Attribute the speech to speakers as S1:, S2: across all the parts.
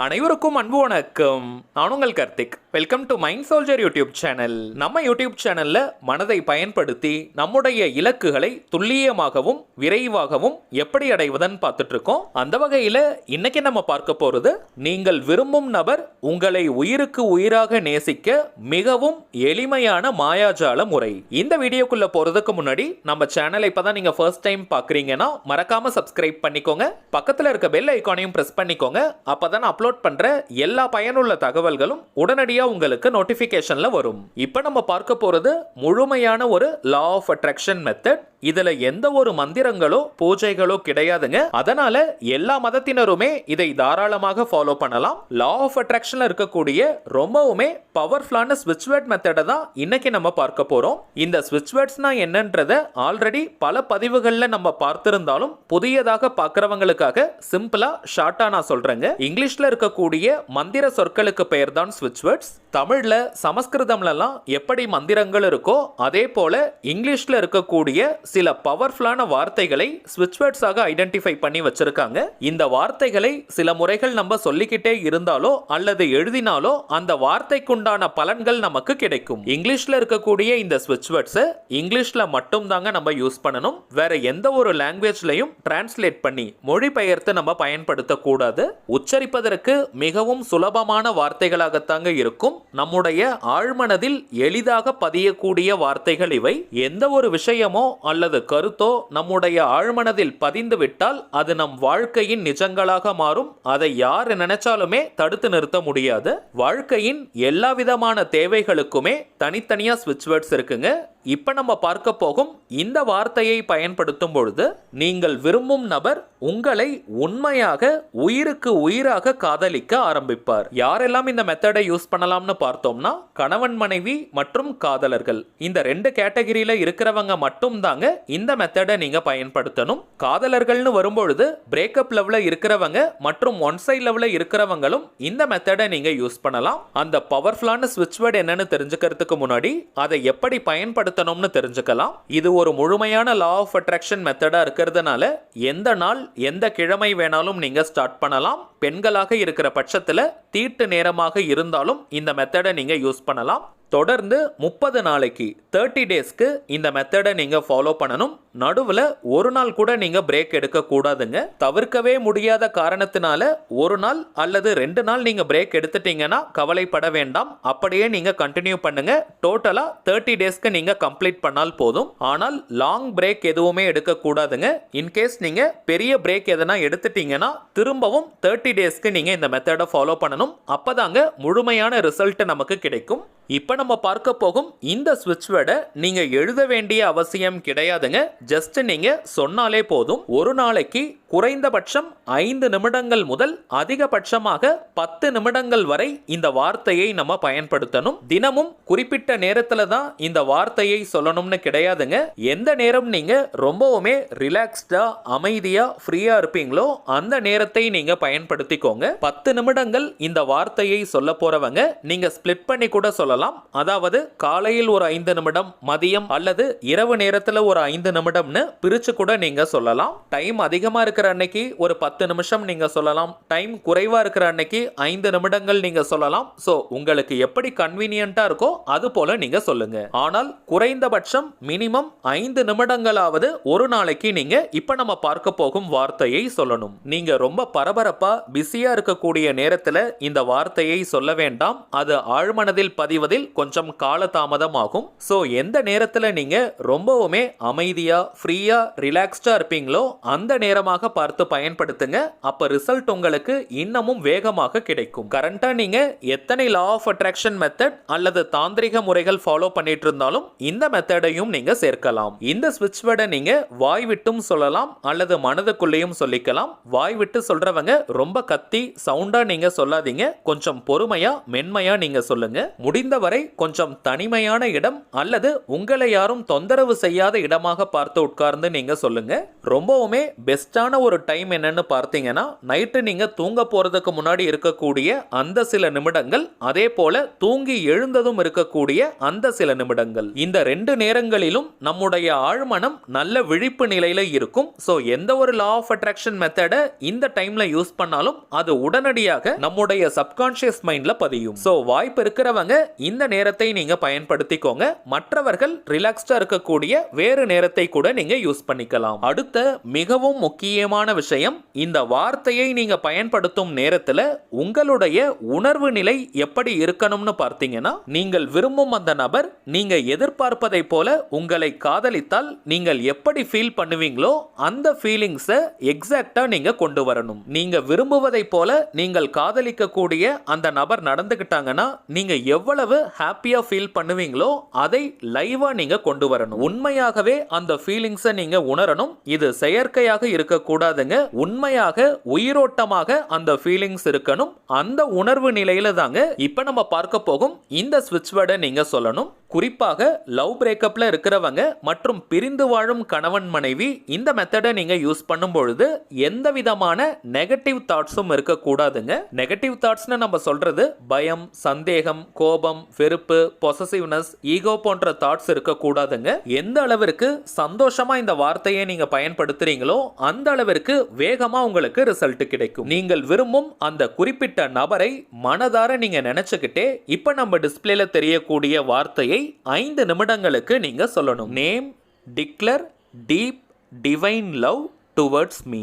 S1: அனைவருக்கும் அன்பு வணக்கம். நான் உங்கள் Karthik. Welcome to mind soldier YouTube channel. நம்ம யூடியூப் சேனல்ல மனதை பயன்படுத்தி நம்முடைய இலக்குகளை துல்லியமாகவும் விரைவாகவும் எப்படி அடைவதன்னு பார்த்துட்டு இருக்கோம். அந்த வகையில இன்னைக்கு நம்ம பார்க்க போறது, நீங்கள் விரும்பும் நபர் உங்களை உயிருக்கு உயிராக நேசிக்க மிகவும் எளிமையான மாயாஜால முறை. இந்த வீடியோக்குள்ள போறதுக்கு முன்னாடி நம்ம சேனலை இப்பதான் நீங்க ஃபர்ஸ்ட் டைம் பாக்குறீங்கன்னா மறக்காம சப்ஸ்கிரைப் பண்ணிக்கோங்க. பக்கத்துல இருக்க பெல் ஐகானையும் பிரஸ் பண்ணிக்கோங்க. அப்பதான் அப்லோட் பண்ற எல்லா பயனுள்ள தகவல்களும் உடனடியாக உங்களுக்கு நோட்டிபிகேஷன்ல வரும். இப்ப நம்ம பார்க்க போறது முழுமையான ஒரு லா ஆஃப் அட்ராக்ஷன் மெத்தட். இதுல எந்த ஒரு மந்திரங்களோ பூஜைகளோ கிடையாதுங்க. அதனால எல்லா மதத்தினருமே இதை தாராளமாக ஃபாலோ பண்ணலாம். லா ஆஃப் அட்ராக்ஷன்ல இருக்கக்கூடிய ரொம்பவுமே பவர்ஃபுல்லான ஸ்விட்ச் வேர்ட் மெத்தடை தான் இன்னைக்கு நம்ம பார்க்க போறோம். இந்த ஸ்விட்ச் வேர்ட்ஸ்னா என்னன்றத ஆல்ரெடி பல பதிவுகள்ல நம்ம பார்த்திருந்தாலும் புதியதாக பார்க்கறவங்களுக்காக சிம்பிளா ஷார்ட்டா நான் சொல்றேங்க. இங்கிலீஷ்ல இருக்கக்கூடிய மந்திர சொற்களுக்கு பெயர் தான் ஸ்விட்ச் வேர்ட்ஸ். தமிழ்ல சமஸ்கிருதம்லாம் எப்படி மந்திரங்கள் இருக்கோ அதே போல இங்கிலீஷ்ல இருக்கக்கூடிய சில பவர்ஃபுல்லான வார்த்தைகளை ஸ்விட்ச் வேர்ட்ஸாக ஐடென்டிஃபை பண்ணி வச்சிருக்காங்க. இந்த வார்த்தைகளை சில முறைகள் நம்ம சொல்லிக்கிட்டே இருந்தாலோ அல்லது எழுதினாலோ அந்த வார்த்தைக்குண்டான பலன்கள் நமக்கு கிடைக்கும். இங்கிலீஷ்ல இருக்கக்கூடிய இந்த ஸ்விட்ச் வேர்ட்ஸ் இங்கிலீஷ்ல மட்டும் தாங்க நம்ம யூஸ் பண்ணணும். வேற எந்த ஒரு லாங்குவேஜ்லயும் டிரான்ஸ்லேட் பண்ணி மொழிபெயர்த்து நம்ம பயன்படுத்த கூடாது. உச்சரிப்பதற்கு மிகவும் சுலபமான வார்த்தைகளாகத்தாங்க இருக்கும். நம்முடைய ஆழ்மனதில் எளிதாக பதியக்கூடிய வார்த்தைகள் இவை. எந்த ஒரு விஷயமோ அல்லது கருத்தோ நம்முடைய ஆழ்மனதில் பதிந்து விட்டால் அது நம் வாழ்க்கையின் நிஜங்களாக மாறும். அதை யார் நினைச்சாலுமே தடுத்து நிறுத்த முடியாது. வாழ்க்கையின் எல்லா விதமான தேவைகளுக்குமே தனித்தனியா ஸ்விட்ச் வேர்ட்ஸ் இருக்குங்க. இப்ப நம்ம பார்க்க போகும் இந்த வார்த்தையை பயன்படுத்தும் பொழுது நீங்கள் விரும்பும் நபர் உங்களை உண்மையாக உயிருக்கு உயிராக காதலிக்க ஆரம்பிப்பார். யாரெல்லாம் இந்த மெத்தடை யூஸ் பண்ணலாம்னு பார்த்தோம்னா, கணவன் மனைவி மற்றும் காதலர்கள், இந்த ரெண்டு கேட்டகரியில இருக்கிறவங்க மட்டும் தாங்க இந்த மெத்தடை நீங்க பயன்படுத்தணும். காதலர்கள்னு வரும்பொழுது பிரேக்கப் லெவல்ல இருக்கிறவங்க மற்றும் ஒன் சைட் லெவல்ல இருக்கிறவங்களும் இந்த மெத்தடை நீங்க யூஸ் பண்ணலாம். அந்த பவர்ஃபுல்லான ஸ்விட்ச் வேர்ட் என்னன்னு தெரிஞ்சுக்கிறதுக்கு முன்னாடி அதை எப்படி பயன்படுத்த தெரிஞ்சுக்கலாம். இது ஒரு முழுமையான லா ஆஃப் அட்ராக்ஷன் மெத்தடா இருக்கிறதுனால எந்த நாள் எந்த கிழமை வேணாலும் நீங்க ஸ்டார்ட் பண்ணலாம். பெண்களாக இருக்கிற பட்சத்துல தீட்டு நேரமாக இருந்தாலும் இந்த மெத்தடை நீங்க யூஸ் பண்ணலாம். தொடர்ந்து 30 நாளைக்கு 30 டேஸ்க்கு இந்த மெத்தடை நீங்க ஃபாலோ பண்ணணும். நடுவில் ஒரு நாள் கூட நீங்க பிரேக் எடுக்க கூடாதுங்க. தவிர்க்கவே முடியாத காரணத்தினால ஒரு நாள் அல்லது 2 நாள் நீங்க பிரேக் எடுத்துட்டீங்கன்னா கவலைப்பட வேண்டாம். அப்படியே நீங்க கண்டினியூ பண்ணுங்க. டோட்டலா 30 டேஸ்க்கு நீங்க கம்ப்ளீட் பண்ணால் போதும். ஆனால் லாங் பிரேக் எதுவுமே எடுக்க கூடாதுங்க. இன்கேஸ் நீங்க பெரிய பிரேக் எதனா எடுத்துட்டீங்கன்னா திரும்பவும் 30 டேஸ்க்கு நீங்க இந்த மெத்தடை ஃபாலோ பண்ணணும். அப்பதாங்க முழுமையான ரிசல்ட் நமக்கு கிடைக்கும். இப்ப நம்ம பார்க்க போகும் இந்த ஸ்விட்ச் வேர்டை நீங்க எழுத வேண்டிய அவசியம் கிடையாதுங்க. ஜஸ்ட் நீங்க சொன்னாலே போதும். ஒரு நாளைக்கு குறைந்தபட்சம் 5 நிமிடங்கள் முதல் அதிகபட்சமாக 10 நிமிடங்கள் வரை இந்த வார்த்தையை நம்ம பயன்படுத்தணும். தினமும் குறிப்பிட்ட நேரத்துல தான் இந்த வார்த்தையை சொல்லணும்னு கிடையாதுங்க. எந்த நேரம் நீங்க ரொம்பவுமே ரிலாக்ஸ்டா அமைதியா ஃப்ரீயா இருப்பீங்களோ அந்த நேரத்தை நீங்க பயன்படுத்திக்கோங்க. 10 நிமிடங்கள் இந்த வார்த்தையை சொல்ல போறவங்க நீங்க ஸ்பிளிட் பண்ணி கூட சொல்லலாம். அதாவது காலையில் ஒரு 5 நிமிடம், மதியம் அல்லது இரவு நேரத்துல ஒரு 5 நிமிடம்னு பிரிச்சு கூட நீங்க சொல்லலாம். டைம் அதிகமா இருக்கிற அன்னைக்கு ஒரு 10 நிமிஷம் நீங்க சொல்லலாம். டைம் குறைவா இருக்கிற அன்னைக்கு 5 நிமிடங்கள் நீங்க சொல்லலாம். சோ உங்களுக்கு எப்படி கன்வீனியன்ட்டா இருக்கோ அது போல நீங்க சொல்லுங்க. ஆனால் குறைந்தபட்சம் மினிமம் 5 நிமிடங்களாவது ஒரு நாளைக்கு நீங்க இப்ப நம்ம பார்க்க போகும் வார்த்தையை சொல்லணும். நீங்க ரொம்ப பரபரப்பா பிஸியா இருக்கக்கூடிய நேரத்துல இந்த வார்த்தையை சொல்ல வேண்டாம். அது ஆழ்மனதில் பதிவதில் கொஞ்சம் காலதாமதம் ஆகும். சோ எந்த நேரத்துல நீங்க ரொம்பவுமே அமைதியா ஃப்ரீயா ரிலாக்ஸ்டா இருப்பீங்களோ அந்த நேரமாக பார்த்து பயன்படுத்துங்க. அப்ப ரிசல்ட் உங்களுக்கு இன்னமும் வேகமாக கிடைக்கும். கரண்டா நீங்க எத்தனை லா ஆஃப் அட்ராக்ஷன் மெத்தட் அல்லது தாந்திரிக முறைகள் ஃபாலோ பண்ணிட்டு இருந்தாலும் இந்த மெத்தடையும் நீங்க சேர்க்கலாம். இந்த ஸ்விட்ச் வேர்டை நீங்க வாய் விட்டும் சொல்லலாம் அல்லது மனதுக்குள்ளேயும் சொல்லிக்கலாம். வாய் விட்டு சொல்றவங்க ரொம்ப கத்தி சவுண்டா நீங்க சொல்லாதீங்க. கொஞ்சம் பொறுமையா மென்மையா நீங்க சொல்லுங்க. முடிந்த முடிந்தவரை கொஞ்சம் தனிமையான இடம் அல்லது உங்களை யாரும் தொந்தரவு செய்யாத இடமாக பார்த்து உட்கார்ந்து நீங்க சொல்லுங்க. ரொம்பவுமே பெஸ்டான ஒரு டைம் என்னன்னு பார்த்தீங்கன்னா, நைட்டு நீங்க தூங்க போறதுக்கு முன்னாடி இருக்கக்கூடிய அந்த சில நிமிடங்கள், அதே போல தூங்கி எழுந்ததும் இருக்கக்கூடிய அந்த சில நிமிடங்கள். இந்த 2 நேரங்களிலும் நம்முடைய ஆழ்மனம் நல்ல விழிப்பு நிலையில இருக்கும். சோ எந்த ஒரு லா ஆஃப் அட்ராக்ஷன் மெத்தட இந்த டைம்ல யூஸ் பண்ணாலும் அது உடனடியாக நம்முடைய சப்கான்ஷியஸ் மைண்ட்ல பதியும். சோ வாய்ப்பு இருக்கிறவங்க இந்த நேரத்தை நீங்க பயன்படுத்திக்கோங்க. மற்றவர்கள் ரிலாக்ஸ்டா இருக்கக்கூடிய வேறு நேரத்தை கூட நீங்க யூஸ் பண்ணிக்கலாம். அடுத்த மிகவும் முக்கியமான விஷயம், இந்த வார்த்தையை நீங்க பயன்படுத்தும் நேரத்துல உங்களுடைய உணர்வு நிலை எப்படி இருக்கணும்னு பார்த்தீங்கன்னா, நீங்கள் விரும்பும் அந்த நபர் நீங்க எதிர்பார்ப்பதை போல உங்களை காதலித்தால் நீங்கள் எப்படி ஃபீல் பண்ணுவீங்களோ அந்த ஃபீலிங்ஸை எக்ஸாக்டா நீங்க கொண்டு வரணும். நீங்க விரும்புவதை போல நீங்கள் காதலிக்க கூடிய அந்த நபர் நடந்துக்கிட்டாங்கன்னா நீங்க எவ்வளவு ஹாப்பியா ஃபீல் பண்ணுவீங்களோ அதை லைவா நீங்க கொண்டு வரணும். உண்மையாகவே அந்த ஃபீலிங்ஸை நீங்க உணரணும். இது செயற்கையாக இருக்கக்கூடாதுங்க. உண்மையாக உயிரோட்டமாக அந்த ஃபீலிங்ஸ் இருக்கணும். அந்த உணர்வு நிலையில தாங்க இப்ப நம்ம பார்க்க போகும் இந்த ஸ்விட்ச் வேர்டை நீங்க சொல்லணும். குறிப்பாக லவ் பிரேக்கப்ல இருக்கிறவங்க மற்றும் பிரிந்து வாழும் கணவன் மனைவி இந்த மெத்தடை நீங்க யூஸ் பண்ணும் பொழுது எந்த விதமான நெகட்டிவ் தாட்ஸும் இருக்கக்கூடாதுங்க. நெகட்டிவ் தாட்ஸ்னு நம்ம சொல்றது பயம், சந்தேகம், கோபம், வெறுப்பு, பொசசிவ்னஸ், ஈகோ போன்ற தாட்ஸ் இருக்கக்கூடாதுங்க. எந்த அளவிற்கு சந்தோஷமா இந்த வார்த்தையை நீங்க பயன்படுத்துறீங்களோ அந்த அளவிற்கு வேகமா உங்களுக்கு ரிசல்ட் கிடைக்கும். நீங்கள் விரும்பும் அந்த குறிப்பிட்ட நபரை மனதார நீங்க நினைச்சுக்கிட்டே இப்ப நம்ம டிஸ்பிளேல தெரியக்கூடிய வார்த்தையை 5 நிமிடங்களுக்கு நீங்க சொல்லணும். Name, declare deep divine love towards me.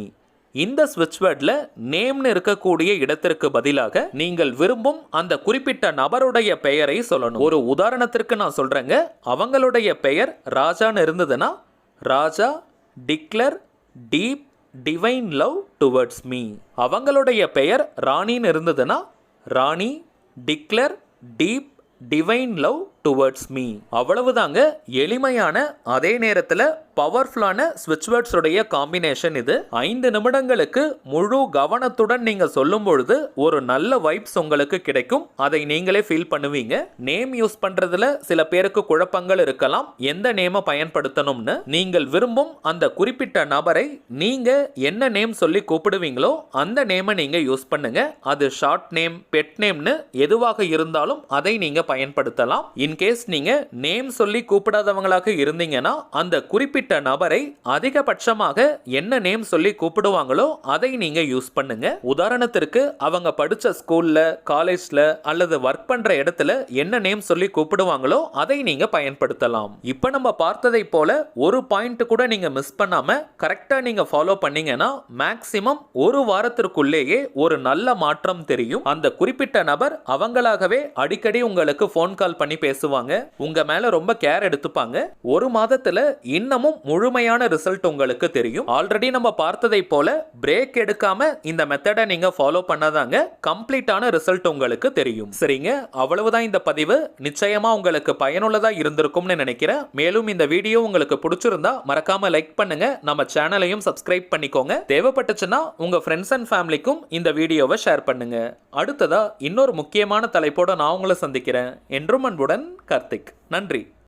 S1: இந்த ஸ்விட்ச் வேர்ட்ல நேம்னு இருக்கக்கூடிய இடத்திற்கு பதிலாக நீங்கள் விரும்பும் அந்த குறிப்பிட்ட நபருடைய பெயரை சொல்லணும். ஒரு உதாரணத்திற்கு நான் சொல்றேங்க. அவங்களுடைய பெயர் ராஜான்னு இருந்ததுன்னா Raja declare deep divine love towards me. அவங்களுடைய பெயர் ராணின்னு இருந்ததுன்னா Rani declare deep divine love towards me. அவ்வளவுதாங்க. எளிமையான அதே நேரத்தில் பவர்ஃபுல்லான ஸ்விட்ச் வேர்ட்ஸ் உடைய காம்பினேஷன் இது. 5 நிமிடங்களுக்கு முழு கவனத்துடன் நீங்க சொல்லும் பொழுது ஒரு நல்ல வைப்ஸ் உங்களுக்கு கிடைக்கும். அதை நீங்களே ஃபீல் பண்ணுவீங்க. நேம் யூஸ் பண்றதுல சில பேருக்கு குழப்பங்கள் இருக்கலாம். எந்த நேமை பயன்படுத்தணும்னு நீங்கள் விரும்பும் அந்த குறிப்பிட்ட நபரை நீங்க என்ன நேம் சொல்லி கூப்பிடுவீங்களோ அந்த நேமை நீங்க யூஸ் பண்ணுங்க. அது ஷார்ட் நேம், பெட் நேம்னு எதுவாக இருந்தாலும் அதை நீங்க பயன்படுத்தலாம். இன்கேஸ் நீங்க நேம் சொல்லி கூப்பிடாதவங்களாக இருந்தீங்கன்னா அந்த குறிப்பிட்ட நபரை அதிகபட்சமாக என்ன நேம் சொல்லி கூப்பிடுவாங்களோ அதை நீங்க யூஸ் பண்ணுங்க. உதாரணத்திற்கு அவங்க படிச்ச ஸ்கூல்ல, காலேஜ்ல அல்லது ஒர்க் பண்ற இடத்துல என்ன நேம் சொல்லி கூப்பிடுவாங்களோ அதை நீங்க பயன்படுத்தலாம். இப்ப நம்ம பார்த்ததை போல ஒரு பாயிண்ட் கூட நீங்க மிஸ் பண்ணாம கரெக்டா நீங்க ஃபாலோ பண்ணீங்கன்னா மேக்ஸிமம் ஒரு வாரத்திற்குள்ளேயே ஒரு நல்ல மாற்றம் தெரியும். அந்த குறிப்பிட்ட நபர் அவங்களாகவே அடிக்கடி உங்களுக்கு போன் கால் பண்ணி பேசுவாங்க. உங்க மேல ரொம்ப கேர் எடுத்துப்பாங்க. ஒரு மாதத்துல இன்னமும் முழுமையான ரிசல்ட் உங்களுக்கு தெரியும். ஆல்ரெடி நம்ம பார்த்ததை போல பிரேக் எடுக்காம இந்த மெத்தடை நீங்க ஃபாலோ பண்ணாதாங்க கம்ப்ளீட்டான ரிசல்ட் உங்களுக்கு தெரியும். சரிங்க, அவ்வளவுதான் இந்த பதிவு. நிச்சயமா உங்களுக்கு பயனுள்ளதா இருந்திருக்கும்னு நினைக்கிறேன். மேலும் இந்த வீடியோ உங்களுக்கு பிடிச்சிருந்தா மறக்காம லைக் பண்ணுங்க. நம்ம சேனலையும் சப்ஸ்கிரைப் பண்ணிக்கோங்க. தேவைப்பட்டுச்சுன்னா உங்க ஃப்ரெண்ட்ஸ் அண்ட் ஃபேமிலிக்கும் இந்த வீடியோவை ஷேர் பண்ணுங்க. அடுத்ததா இன்னொரு முக்கியமான தலைப்போட நான் உங்களை சந்திக்கிறேன். என்றும் அன்புடன் கார்த்திக். நன்றி.